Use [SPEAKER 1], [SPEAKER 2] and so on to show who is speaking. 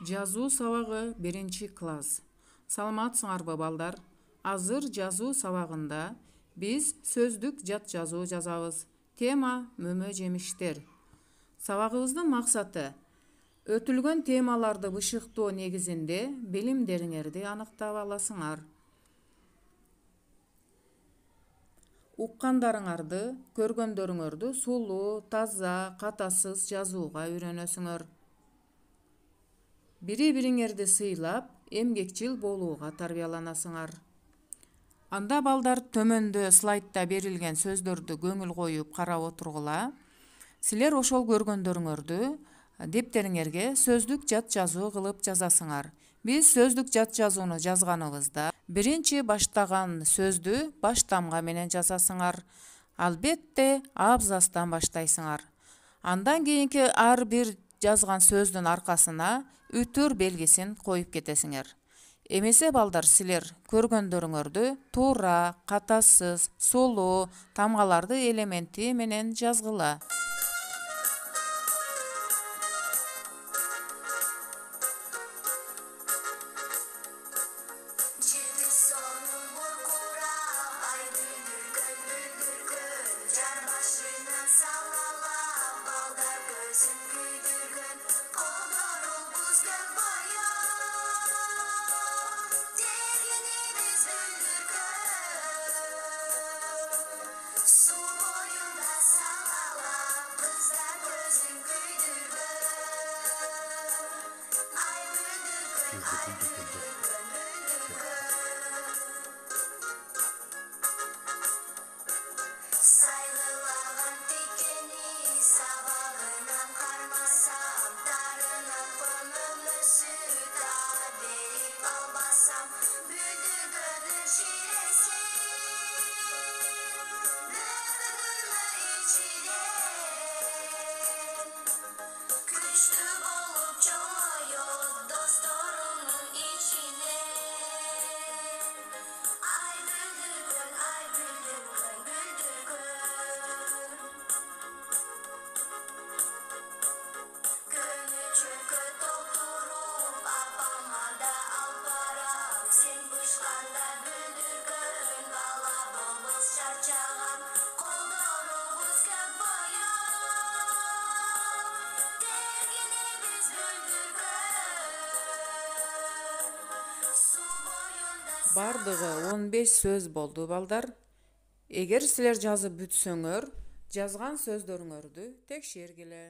[SPEAKER 1] Жазуу сабагы 1-класс. Саламатсыңарбы балдар? Азыр жазуу сабагында биз сөздүк жат жазуу жазабыз. Тема мөмө жемиштер. Сабагыбыздын максаты өтүлгөн темаларды бышыктоо негизинде билимдериңерди аныктап аласыңар. Уккандарыңарды, көргөндөрүңөрдү сулуу, таза, катасыз жазууга үйрөнөсүңөр. Бири-бириңерди сыйлап, эмгекчил болууга тарбияланасыңар. Анда балдар төмөндө слайдда берилген сөздөрдү көңүл коюп карап отургула. Силер ошол көргөндөрүңөрдү дептериңерге сөздүк жат жазуу кылып жазасыңар. Биз сөздүк жат жазууну жазганыбызда биринчи баштаган сөздү баштамга менен жазасыңар. Албетте абзацтан баштайсыңар. Андан кийинки ар бир жазган сөздүн аркасына үтүр белгисин коюп кетесиңер. Эмесе балдар силер көргөндөрүңөрдү туура, катасыз, сулуу, тамгаларды элементи менен жазгыла. Бардыгы 15 сөз болду балдар. Эгер силер жазып бүтсөңөр, жазган сөздөрүңөрдү текшергиле.